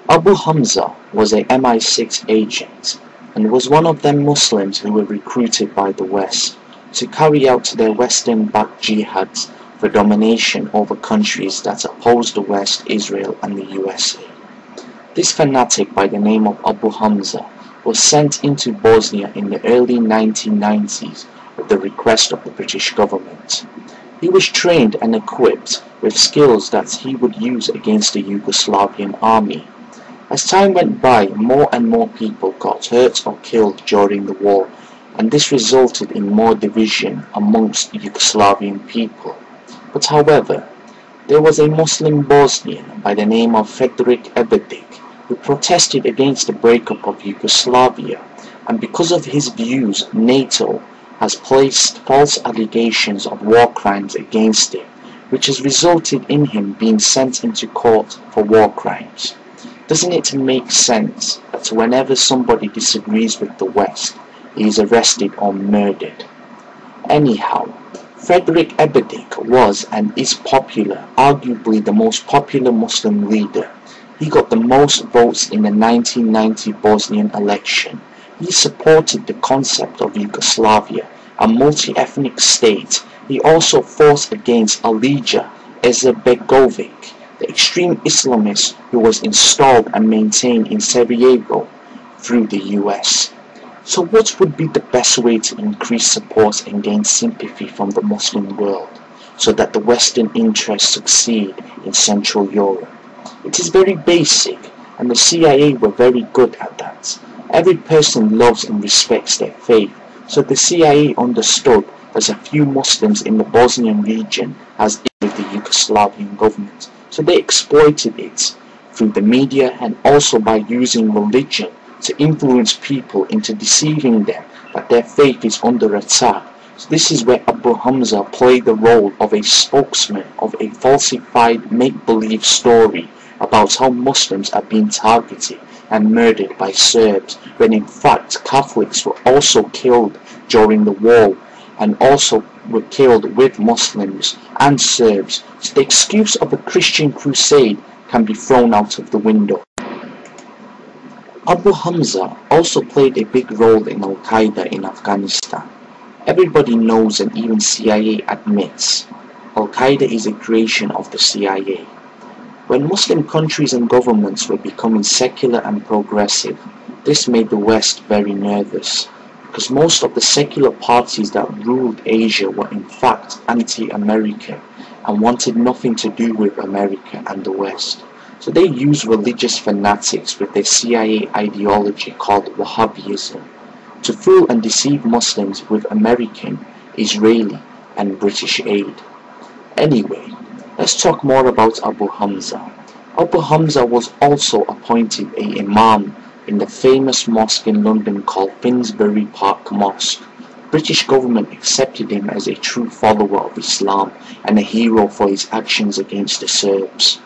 Abu Hamza was a MI6 agent and was one of them Muslims who were recruited by the West to carry out their Western-backed jihads for domination over countries that oppose the West, Israel and the USA. This fanatic by the name of Abu Hamza was sent into Bosnia in the early 1990s at the request of the British government. He was trained and equipped with skills that he would use against the Yugoslavian army. As time went by, more and more people got hurt or killed during the war, and this resulted in more division amongst Yugoslavian people. But however, there was a Muslim Bosnian by the name of Frederick Eberdic who protested against the breakup of Yugoslavia, and because of his views, NATO has placed false allegations of war crimes against him, which has resulted in him being sent into court for war crimes. Doesn't it make sense that whenever somebody disagrees with the West, he is arrested or murdered? Anyhow, Frederick Eberdic was and is popular, arguably the most popular Muslim leader. He got the most votes in the 1990 Bosnian election. He supported the concept of Yugoslavia, a multi-ethnic state. He also fought against Alija Izetbegovic, the extreme Islamist who was installed and maintained in Sarajevo through the US. So what would be the best way to increase support and gain sympathy from the Muslim world so that the Western interests succeed in Central Europe? It is very basic, and the CIA were very good at that. Every person loves and respects their faith, so the CIA understood there's a few Muslims in the Bosnian region as with the Yugoslavian government, so they exploited it through the media and also by using religion to influence people into deceiving them that their faith is under attack. So this is where Abu Hamza played the role of a spokesman of a falsified make-believe story about how Muslims are being targeted and murdered by Serbs, when in fact Catholics were also killed during the war and also were killed with Muslims and Serbs. So the excuse of a Christian crusade can be thrown out of the window. Abu Hamza also played a big role in Al-Qaeda in Afghanistan. Everybody knows, and even CIA admits, Al-Qaeda is a creation of the CIA. When Muslim countries and governments were becoming secular and progressive, this made the West very nervous, because most of the secular parties that ruled Asia were in fact anti-American and wanted nothing to do with America and the West. So they used religious fanatics with their CIA ideology called Wahhabism to fool and deceive Muslims with American, Israeli and British aid. Anyway, let's talk more about Abu Hamza. Abu Hamza was also appointed an imam in the famous mosque in London called Finsbury Park Mosque. The British government accepted him as a true follower of Islam and a hero for his actions against the Serbs.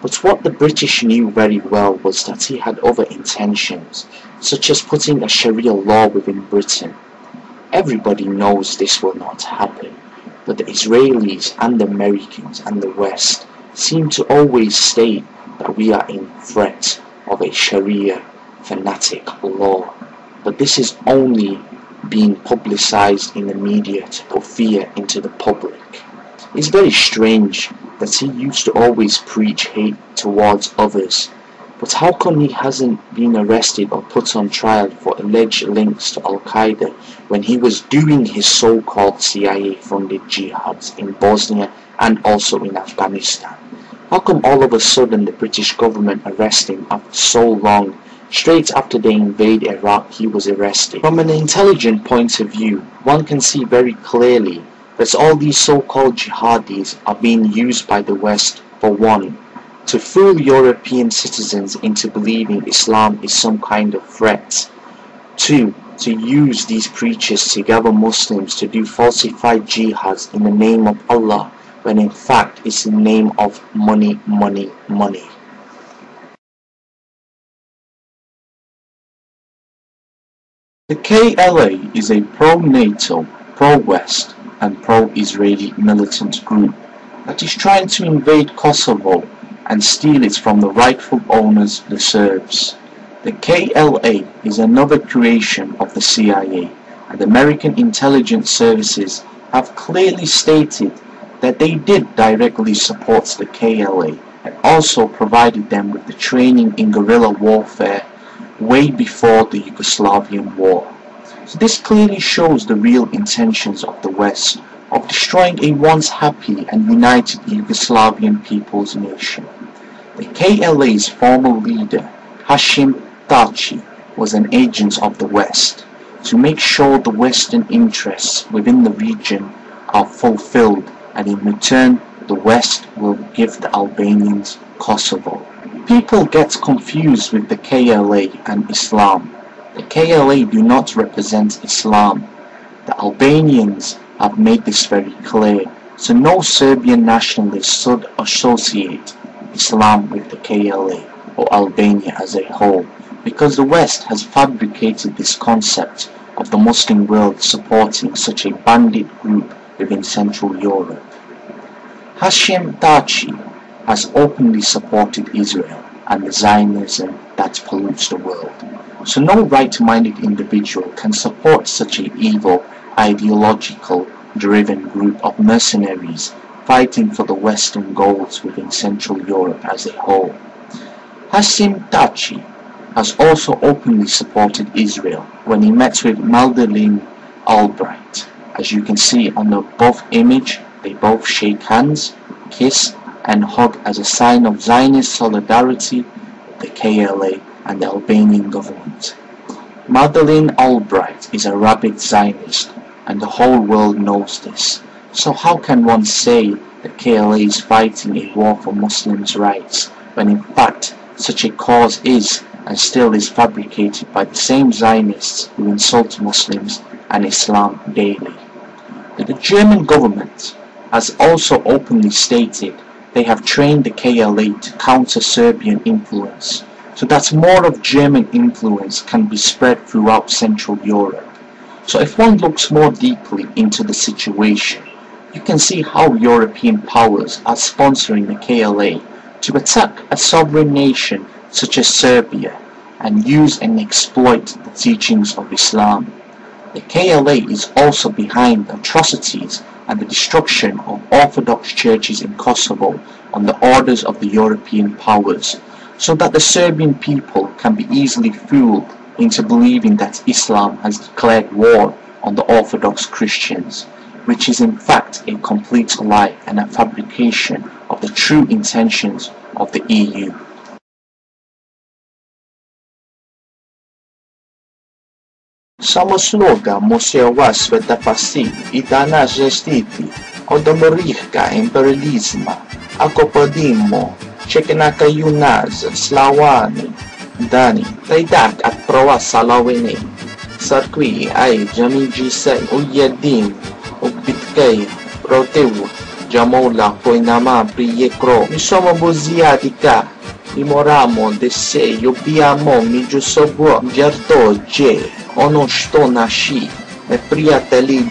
But what the British knew very well was that he had other intentions, such as putting a Sharia law within Britain. Everybody knows this will not happen, but the Israelis and the Americans and the West seem to always state that we are in threat of a Sharia fanatic law. But this is only being publicized in the media to put fear into the public. It's very strange that he used to always preach hate towards others, but how come he hasn't been arrested or put on trial for alleged links to Al-Qaeda when he was doing his so-called CIA-funded jihads in Bosnia and also in Afghanistan? How come all of a sudden the British government arrested him after so long? Straight after they invaded Iraq, he was arrested. From an intelligent point of view, one can see very clearly that all these so-called jihadis are being used by the West for one, to fool European citizens into believing Islam is some kind of threat, two, to use these preachers to gather Muslims to do falsified jihads in the name of Allah, when in fact it's in the name of money, money, money. The KLA is a pro-NATO, pro-West and pro-Israeli militant group that is trying to invade Kosovo and steal it from the rightful owners, the Serbs. The KLA is another creation of the CIA, and American intelligence services have clearly stated that they did directly support the KLA and also provided them with the training in guerrilla warfare way before the Yugoslavian war. So this clearly shows the real intentions of the West of destroying a once happy and united Yugoslavian people's nation. The KLA's former leader, Hashim Thaci, was an agent of the West to make sure the Western interests within the region are fulfilled, and in return the West will give the Albanians Kosovo. People get confused with the KLA and Islam. The KLA do not represent Islam. The Albanians have made this very clear, so no Serbian nationalist should associate Islam with the KLA or Albania as a whole, because the West has fabricated this concept of the Muslim world supporting such a bandit group within Central Europe. Hashim Thaci has openly supported Israel and the Zionism that pollutes the world. So no right-minded individual can support such an evil, ideological driven group of mercenaries fighting for the Western goals within Central Europe as a whole. Hashim Thaci has also openly supported Israel when he met with Madeleine Albright. As you can see on the above image, they both shake hands, kiss and hug as a sign of Zionist solidarity with the KLA and the Albanian government. Madeleine Albright is a rabid Zionist, and the whole world knows this. So how can one say that KLA is fighting a war for Muslims' rights, when in fact such a cause is and still is fabricated by the same Zionists who insult Muslims and Islam daily? The German government has also openly stated they have trained the KLA to counter Serbian influence, so that more of German influence can be spread throughout Central Europe. So if one looks more deeply into the situation, you can see how European powers are sponsoring the KLA to attack a sovereign nation such as Serbia and use and exploit the teachings of Islam. The KLA is also behind atrocities and the destruction of Orthodox churches in Kosovo on the orders of the European powers, so that the Serbian people can be easily fooled into believing that Islam has declared war on the Orthodox Christians, which is in fact a complete lie and a fabrication of the true intentions of the EU. Samo sloga musiała sveta pasi I dana žestiti od omorihka imperializma, ako podimo čeknaka junaz slavani dani tajdak at prova salavini sarkvi ai jamiji se uyedim ubitkei protevu jamola poinama priekro mi sono buziatica mi moramo de se dobbiamo mi giusobo gerto je ono što naši prijatelji